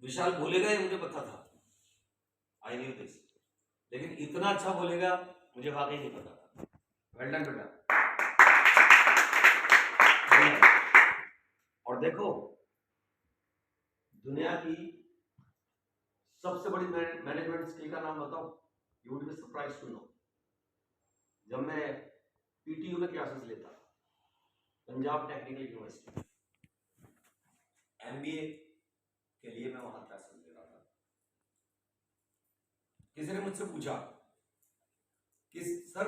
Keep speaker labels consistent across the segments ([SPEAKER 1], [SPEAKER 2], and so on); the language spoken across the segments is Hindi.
[SPEAKER 1] विशाल बोलेगा ये मुझे पता था, आई न्यू दिस, लेकिन इतना अच्छा बोलेगा मुझे वाकई नहीं पता था। वेल डन बेटा। और देखो, दुनिया की सबसे बड़ी मैनेजमेंट स्किल का नाम बताओ, you would be surprised to know. जब मैं पीटीयू में क्लासेस लेता, पंजाब टेक्निकल यूनिवर्सिटी, एमबीए के लिए मैं वहां क्लासेस ले रहा था। किसी ने मुझसे पूछा कि सर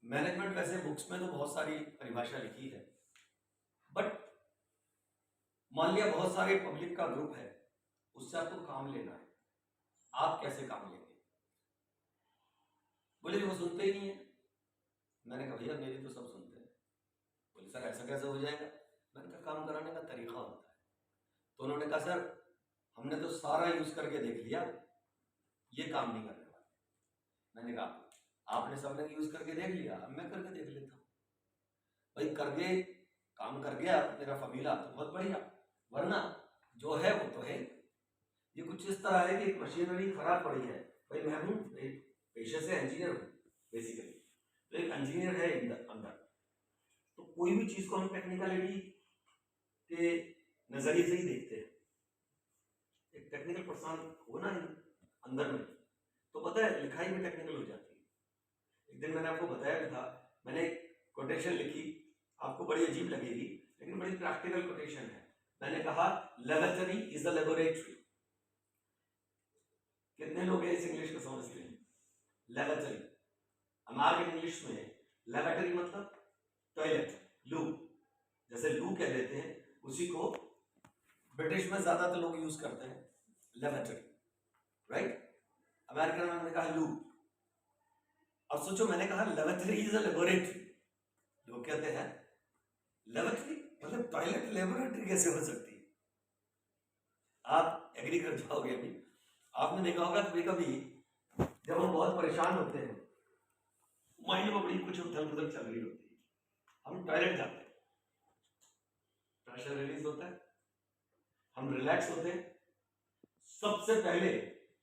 [SPEAKER 1] मैनेजमेंट वैसे बुक्स में तो बहुत सारी परिभाषा लिखी है, बट मान लिया बहुत सारे पब्लिक का ग्रुप है, उससे आपको काम लेना है, आप कैसे काम लेंगे? बोले वो सुनते ही नहीं है। मैंने कहा भैया मेरी तो सब सुनते हैं। बोले सर ऐसा कैसे हो जाएगा? मैंने कहा काम कराने का तरीका होता है। तो उन्होंने कहा सर हमने तो सारा यूज करके देख लिया, ये काम नहीं करने वाला। मैंने कहा आपने सबने यूज करके देख लिया, अब मैं करके देख लेता हूँ। भाई करके काम कर गया मेरा फमीला तो बहुत बढ़िया, वरना जो है वो तो है। ये कुछ इस तरह है कि एक मशीनरी खराब पड़ी है। भाई मैं हूँ पेशे से इंजीनियर हूँ बेसिकली, तो एक इंजीनियर है अंदर, तो कोई भी चीज को हम टेक्निकलिटी के नजरिए से ही देखते हैं। एक टेक्निकल पर्सन हो ना अंदर में, तो पता है लिखाई में टेक्निकल हो जाती है। एक दिन मैंने आपको बताया भी था, मैंने एक कोटेशन लिखी, आपको बड़ी अजीब लगेगी लेकिन बड़ी प्रैक्टिकल कोटेशन है। मैंने कहा लेबोरेटरी इज द लेबोरेटरी। कितने लोग इस इंग्लिश को समझते हैं? लेबोरेटरी, अमेरिकन इंग्लिश में लेबोरेटरी मतलब टॉयलेट, लू, जैसे लू कह देते हैं, उसी को ब्रिटिश में ज्यादातर लोग यूज करते हैं, लेबोरेटरी, राइट? अमेरिकन में मैंने कहा लू। अब सोचो मैंने कहा लेबोरेटरी इज अ लेबोरेटरी, लोग कहते हैं लेबोरेटरी मतलब टॉयलेट, लेबोरेटरी कैसे हो सकती है? आप एग्री कर जाओगे। अभी आपने देखा होगा कभी कभी जब हम बहुत परेशान होते हैं, माइंड में बड़ी कुछ उथल पुथल चल रही होती है, हम टॉयलेट जाते हैं, प्रेशर रिलीज होता है, हम रिलैक्स होते हैं। सबसे पहले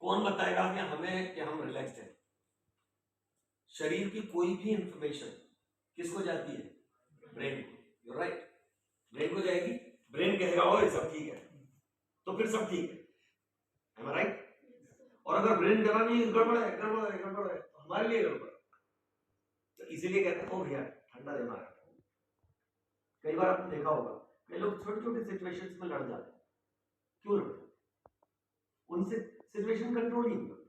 [SPEAKER 1] कौन बताएगा कि हमें कि हम रिलैक्स्ड हैं? शरीर की कोई भी इंफॉर्मेशन किसको जाती है? ब्रेन को। यू राइट, ब्रेन को जाएगी, ब्रेन कहेगा ओ सब ठीक है, तो फिर सब ठीक है, am I right? और अगर ब्रेन कहा नहीं गड़बड़ है गड़बड़ है गड़बड़ है, तो हमारे लिए गड़बड़। तो इसीलिए कहते हैं ओ भैया ठंडा दिमाग रखो। कई बार आपने देखा होगा कई लोग छोटे छोटे सिचुएशंस में लड़ जाते हैं, क्यों लड़ते? उनसे सिचुएशन कंट्रोल ही नहीं होती,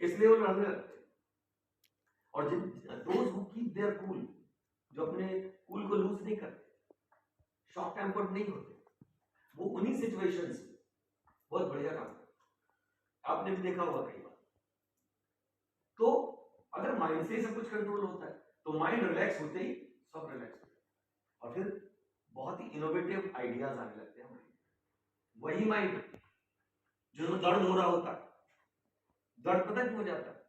[SPEAKER 1] इसलिए वो लड़ने लगते हैं। और जिन दोस्त हु कीप देयर कूल, जो अपने कूल को लूज नहीं करते, शॉर्ट टेम्पर्ड नहीं होते, वो उन्हीं सिचुएशंस में बहुत बढ़िया काम करते। आपने भी देखा होगा कई बार। तो अगर माइंड से सब कुछ कंट्रोल होता है तो माइंड रिलैक्स होते ही सब रिलैक्स होते हैं, और फिर बहुत ही इनोवेटिव आइडियाज आने लगते हैं। वही माइंड जो दर्द हो रहा होता है, दर्द पता क्यों हो जाता है?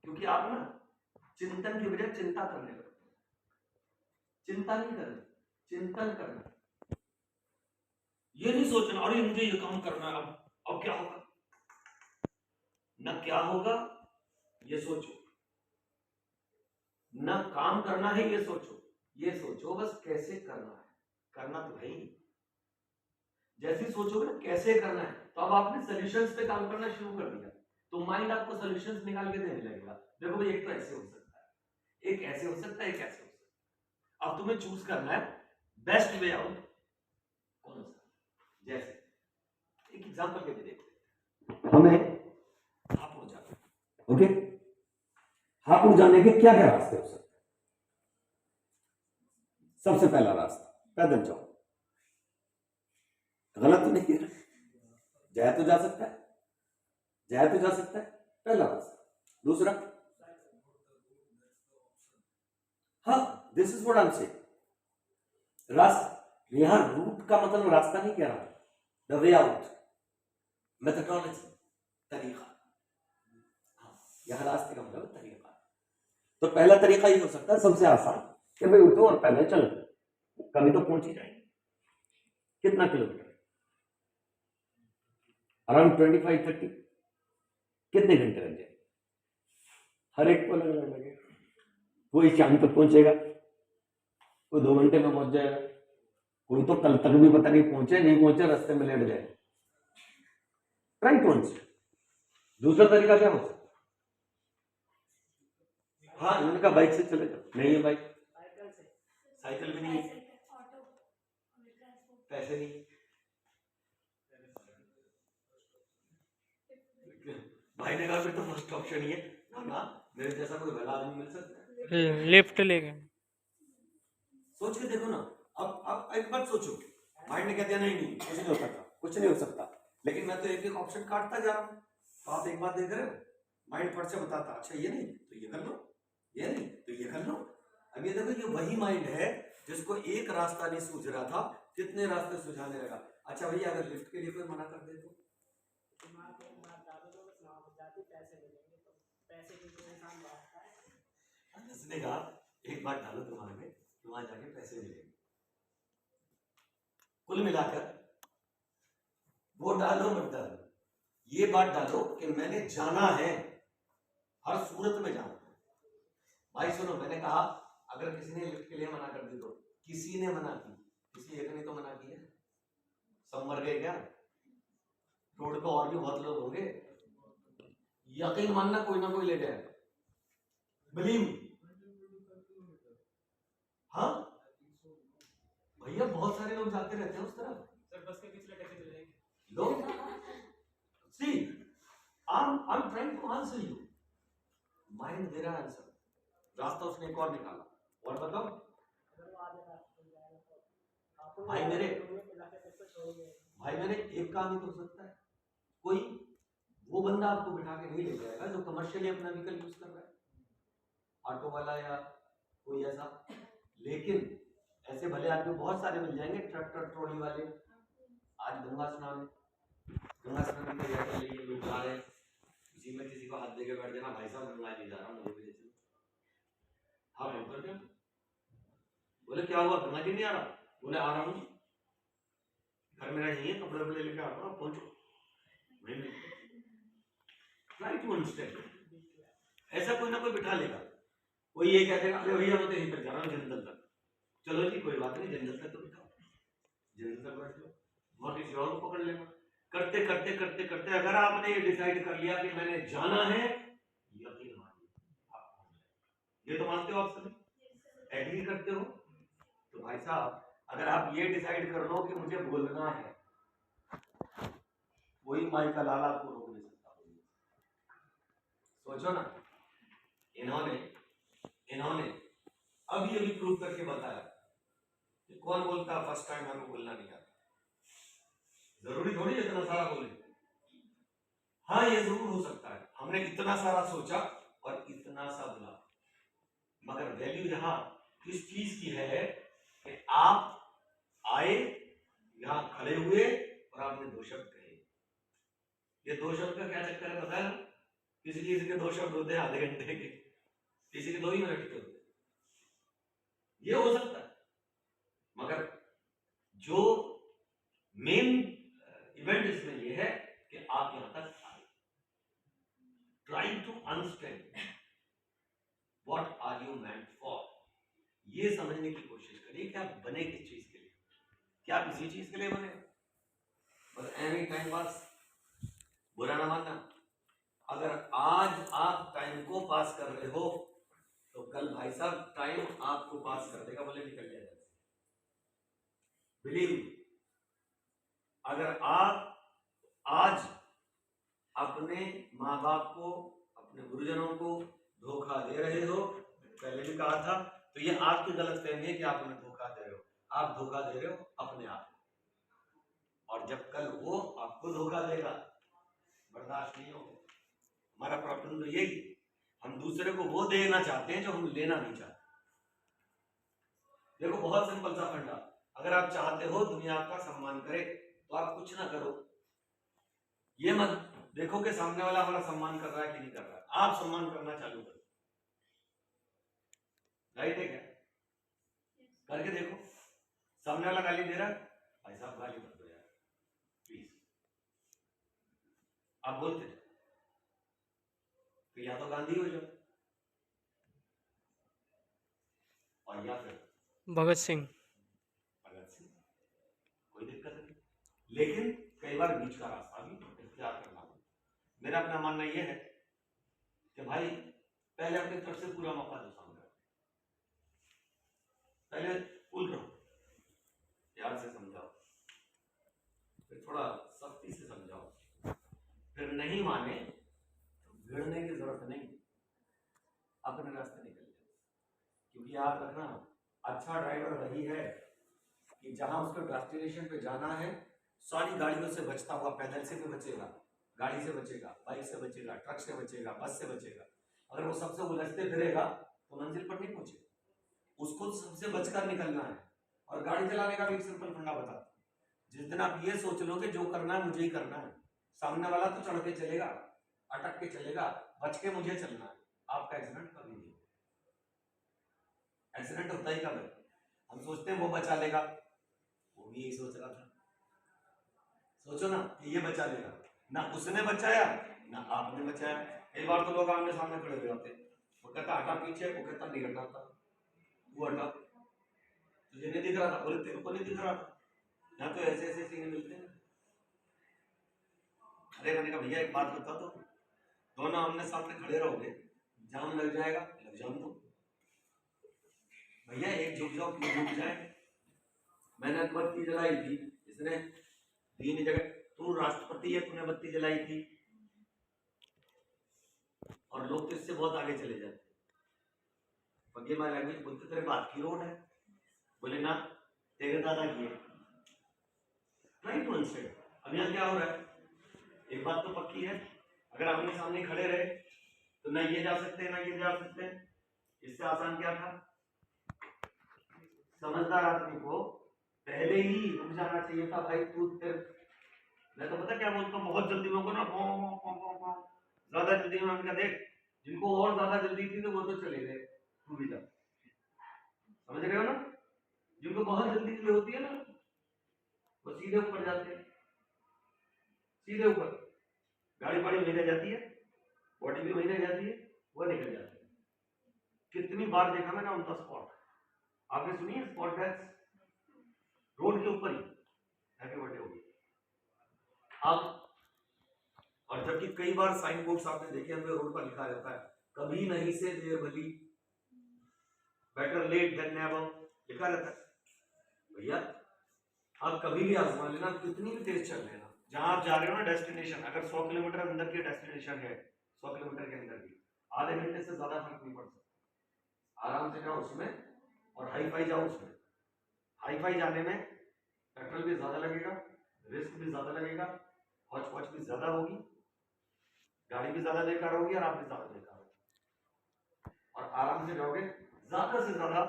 [SPEAKER 1] क्योंकि आप ना चिंतन की बजाय चिंता करने लगते हैं। चिंता नहीं करना, चिंतन करना। ये नहीं सोचना अरे मुझे ये काम करना है, अब क्या होगा ना, क्या होगा ये सोचो, ना काम करना है ये सोचो, ये सोचो बस कैसे करना है। करना तो है ही। जैसे सोचोगे ना कैसे करना है, तो अब आपने सॉल्यूशंस पे काम करना शुरू कर दिया, तो माइंड आपको सॉल्यूशंस निकाल के देने लगेगा। देखो भाई एक तो ऐसे हो सकता है, एक ऐसे हो सकता है, एक ऐसे हो सकता है। अब तुम्हें चूज करना है बेस्ट वे आउट कौन सा। जैसे एक एग्जांपल के लिए देखते हैं, हमें हापुड़ जाना है, ओके? हापुड़ जाने के क्या क्या रास्ते हो सकते हैं? सबसे पहला रास्ता पैदल जाओ, गलत तो नहीं है, जाया तो जा सकता है, जाया तो जा सकता है, पहला रास्ता। दूसरा, हाँ this is what I am saying, रास्ता। यहां रूट का मतलब रास्ता नहीं कह रहा, द वे आउट, मेथोडोलॉजी, तरीका। हाँ, यह रास्ते का मतलब तरीका। तो पहला तरीका ये हो सकता है सबसे आसान कि भाई उठो और पैदल चलो, कभी तो पहुंच ही जाएंगे। कितना किलोमीटर? अराउंड 25-30 कितने घंटे लग जाए? हर एक को लगने लगे। कोई शाम तक पहुंचेगा, कोई 2 घंटे में पहुंच जाएगा, कोई तो कल तक भी पता नहीं पहुंचे नहीं पहुंचे, रास्ते में लेट जाए। Try to understand. दूसरा तरीका क्या हो सकता? हाँ, उनका बाइक से चले जाओ। नहीं है बाइक, साइकिल भी नहीं, पैसे नहीं, भाई ने कहा फिर तो फर्स्ट ऑप्शन ही है ना, मेरे जैसा कोई भला आदमी मिल सकता है,
[SPEAKER 2] लिफ्ट लेके।
[SPEAKER 1] सोच के देखो ना। अब एक बार सोचो, माइंड ने कह दिया नहीं नहीं कुछ नहीं हो सकता, कुछ नहीं हो सकता, लेकिन मैं तो एक एक ऑप्शन काटता जा रहा हूँ। तो आप एक बात देख रहे हो, माइंड फट से बताता अच्छा ये नहीं तो ये कर लो, ये नहीं तो ये कर लो। अब ये देखो, ये वही माइंड है जिसको एक रास्ता नहीं सूझ रहा था, कितने रास्ते सुझाने लगा। अच्छा भैया, अगर लिफ्ट के लिए कोई मना कर दे तो उसने कहा एक बात डालो दिमाग में, वहां जाके पैसे मिलेंगे। कुल मिलाकर वो डालो मत डालो, ये बात डालो कि मैंने जाना है, हर सूरत में जाना है। भाई सुनो, मैंने कहा अगर किसी ने लिफ्ट के लिए मना कर दी तो, किसी ने मना की, किसी एक ने तो मना किया, सब मर गए क्या? रोड पे और भी बहुत लोग होंगे, यकीन मानना कोई ना कोई ले जाएगा, बिलीव। हाँ भैया, बहुत सारे लोग जाते रहते हैं उस तरफ। सर बस के पिछले कैसे मिल जाएंगे? See, I'm trying to answer you. Mind they रहा है आंसर, रास्ता उसने एक और निकाला। और बताओ भाई मेरे, एक काम ही तो हो सकता है, कोई वो बंदा आपको बिठा के नहीं ले जाएगा जो कमर्शियली अपना व्हीकल यूज कर रहा है, ऑटो वाला या कोई ऐसा। लेकिन ऐसे भले आदमी बहुत सारे मिल जाएंगे, ट्रैक्टर ट्रॉली वाले। आज गंगा स्नान है, गंगा स्नान की तैयारी के लिए लोग जा रहे हैं, उसी में किसी को हाथ देके बैठ देना, भाई साहब गंगा जी जा रहा हूँ, मुझे भी ले चलो। हाँ बोल कर, बोले क्या हुआ, गंगा जी नहीं आ रहा? बोले आ रहा हूँ, घर मेरा यही है, कपड़े वपड़े लेके आ रहा हूँ, पहुंचो। Try to understand. ऐसा कोई ना कोई बिठा लेगा, कोई ये कह देगा अरे भैया मैं तो यहीं तक जा रहा हूँ, जंगल तक। चलो जी कोई बात नहीं, जंगल तक तो बिठाओ, जंगल तक बैठ जाओ, वहां किसी और को पकड़ लेगा। करते करते करते करते अगर आपने ये डिसाइड कर लिया कि मैंने जाना है, यकीन मानिए आप पहुंच जाएंगे। ये तो मानते हो आप सभी, एग्री करते हो? तो भाई साहब, अगर आप ये डिसाइड कर लो कि मुझे बोलना है, कोई माई का लाल आपको रोक नहीं सकता। सोचो ना, इन्होंने अभी अभी प्रूव करके बताया कि कौन बोलता फर्स्ट टाइम हमें बोलना नहीं आता। जरूरी थोड़ी इतना सारा बोले। हाँ ये जरूर हो सकता है, हमने इतना सारा सोचा और इतना सा बोला, मगर वैल्यू यहाँ किस चीज की है कि आप आए, यहाँ खड़े हुए और आपने दो शब्द कहे। ये दो शब्द का क्या चक्कर है पता है? किसी किसी के दो शब्द होते हैं आधे घंटे के, किसी के 2 ही मिनट के होते हैं। ये हो सकता है, मगर जो मेन इवेंट इसमें ये है कि आप यहां तक आए। Try to understand what are you meant for. ये समझने की कोशिश करिए कि आप बने किस चीज के लिए। क्या आप इसी चीज के लिए बने? बस एनी टाइम पास, बुरा ना मानना। अगर आज आप टाइम को पास कर रहे हो तो कल भाई साहब टाइम आपको पास कर देगा, बोले निकल जाएगा। बिलीव, अगर आप आज अपने माँ बाप को, अपने गुरुजनों को धोखा दे रहे हो, पहले भी कहा था, तो ये आपकी गलतफहमी है कि आप उन्हें धोखा दे रहे हो। आप धोखा दे रहे हो अपने आप, और जब कल वो आपको धोखा देगा बर्दाश्त नहीं होगा। हमारा प्रॉब्लम तो यही, हम दूसरे को वो देना चाहते हैं जो हम लेना नहीं चाहते। देखो बहुत सिंपल सा फंडा, अगर आप चाहते हो दुनिया आपका सम्मान करे तो आप कुछ ना करो, ये मत देखो कि सामने वाला हमारा सम्मान कर रहा है कि नहीं कर रहा है, आप सम्मान करना चालू करो। राइट है क्या? करके देखो, सामने वाला गाली दे रहा है, भाई साहब गाली मत दो यार प्लीज, आप बोलते तो या तो गांधी हो जाओ और या फिर
[SPEAKER 2] भगत सिंह।
[SPEAKER 1] कोई दिक्कत नहीं, लेकिन कई बार बीच का रास्ता भी इख्तियार करना होता है। मेरा अपना मानना यह है कि भाई पहले अपनी तरफ से पूरा मौका दो सामने, पहले कूल रहो, प्यार से समझाओ, फिर थोड़ा सख्ती से समझाओ, फिर नहीं माने तो भिड़ने की जरूरत नहीं, अपने रास्ते निकल जाओ। क्योंकि याद रखना, अच्छा ड्राइवर वही है कि जहां उसको डेस्टिनेशन पे जाना है सारी गाड़ियों से बचता हुआ पैदल से भी बचेगा, गाड़ी से बचेगा, बाइक से बचेगा, ट्रक से बचेगा, बस से बचेगा। अगर वो सबसे उलझते फिरेगा तो मंजिल पर नहीं पहुंचेगा। उसको सबसे बचकर निकलना है। और गाड़ी चलाने का भी एक सिंपल फंडा बताता हूं, जिस दिन आप ये सोच लो कि जो करना है मुझे ही करना है, सामने वाला तो चढ़ के चलेगा, अटक के चलेगा, बच के मुझे चलना है, आपका एक्सीडेंट कभी नहीं होगा। एक्सीडेंट होता ही कब है? हम सोचते हैं वो बचा लेगा, वो भी यही सोच रहा था। सोचो ना कि ये बचा लेगा, ना उसने बचाया ना आपने बचाया। कई बार तो लोग आमने सामने खड़े हो जाते, वो कहता हटा पीछे, वो कहता नहीं हटाता, वो हटा, तुझे नहीं दिख रहा था, बोले तेरे को नहीं दिख रहा था। यहाँ तो ऐसे ऐसे सीन मिलते हैं। अरे मैंने कहा भैया एक बात बता दो, दोनों आमने सामने खड़े रहोगे, जाम लग जाएगा, लग जाम दो भैया, एक झुक जाओ क्यों झुक जाए। मैंने बत्ती जलाई थी, इसने तीन जगह, तू राष्ट्रपति है, तूने बत्ती जलाई थी, और लोग तो इससे बहुत आगे चले जाते। फॉरगिव माय लैंग्वेज, बोलते तेरे बात की रोड है, बोले ना तेरे दादा की है। Right one side. अब यहाँ क्या हो रहा है, एक बात तो पक्की है, अगर आमने सामने खड़े रहे तो ना ये जा सकते ना ये जा सकते। इससे आसान क्या था, समझदार आदमी को पहले ही रुक जाना चाहिए था। भाई तू तेरे, मैं तो पता क्या बोलता हूँ, बहुत जल्दी में को ना ज्यादा जल्दी में हमने देख, जिनको और ज्यादा जल्दी थी तो वो तो चले गए टू व्हीलर, समझ रहे हो ना। जिनको बहुत जल्दी के लिए होती है ना, वो सीधे ऊपर जाते हैं, सीधे ऊपर, गाड़ी पाड़ी वहीं रह जाती है, बॉडी भी वहीं रह जाती है, वो निकल जाते हैं। कितनी बार देखा मैंने ऑन द स्पॉट, आपने सुनी है स्पॉट डेथ, रोड के ऊपर ही हैप्पी बर्थडे होगी। अब और जबकि कई बार साइन बोर्ड्स आपने देखे होंगे, रोड पर लिखा रहता है कभी नहीं से देर भली, बेटर लेट देन नेवर, लिखा रहता है। भैया आप कभी भी आजमा लेना, कितनी भी तेज चल लेना, जहां आप जा रहे हो ना डेस्टिनेशन, अगर 100 किलोमीटर अंदर की डेस्टिनेशन है, 100 किलोमीटर के अंदर की, आधे घंटे से ज्यादा फर्क नहीं पड़ सकता। आराम से जाओ उसमें, और हाई फाई जाओ उसमें। हाई फाई जाने में पेट्रोल भी ज्यादा लगेगा, रिस्क भी ज्यादा लगेगा, हौच पौच भी ज्यादा होगी, गाड़ी भी ज्यादा बेकार होगी और आप भी ज्यादा बेकार होगी। और आराम से जाओगे, ज्यादा से ज्यादा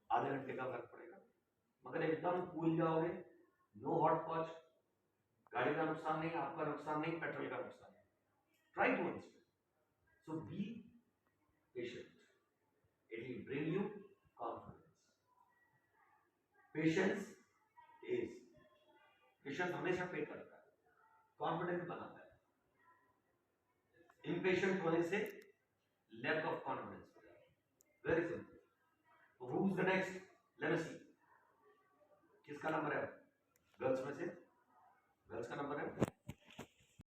[SPEAKER 1] आधे घंटे का फर्क पड़ेगा। मगर एकदम कूल जाओगे, नो हॉट पॉच, गाड़ी का नुकसान नहीं, आपका नुकसान नहीं, पेट्रोल का नुकसान नहीं। Try to understand, so be patient, it will bring you confidence. Patience is, patience हमेशा पे करता है, कॉन्फिडेंस बनाता है। इम्पेशेंट होने से लैक ऑफ कॉन्फिडेंस हो जाता है। Very simple. Who is the next, let us see, किसका नंबर है गर्ल्स में से, गर्ल्स का नंबर है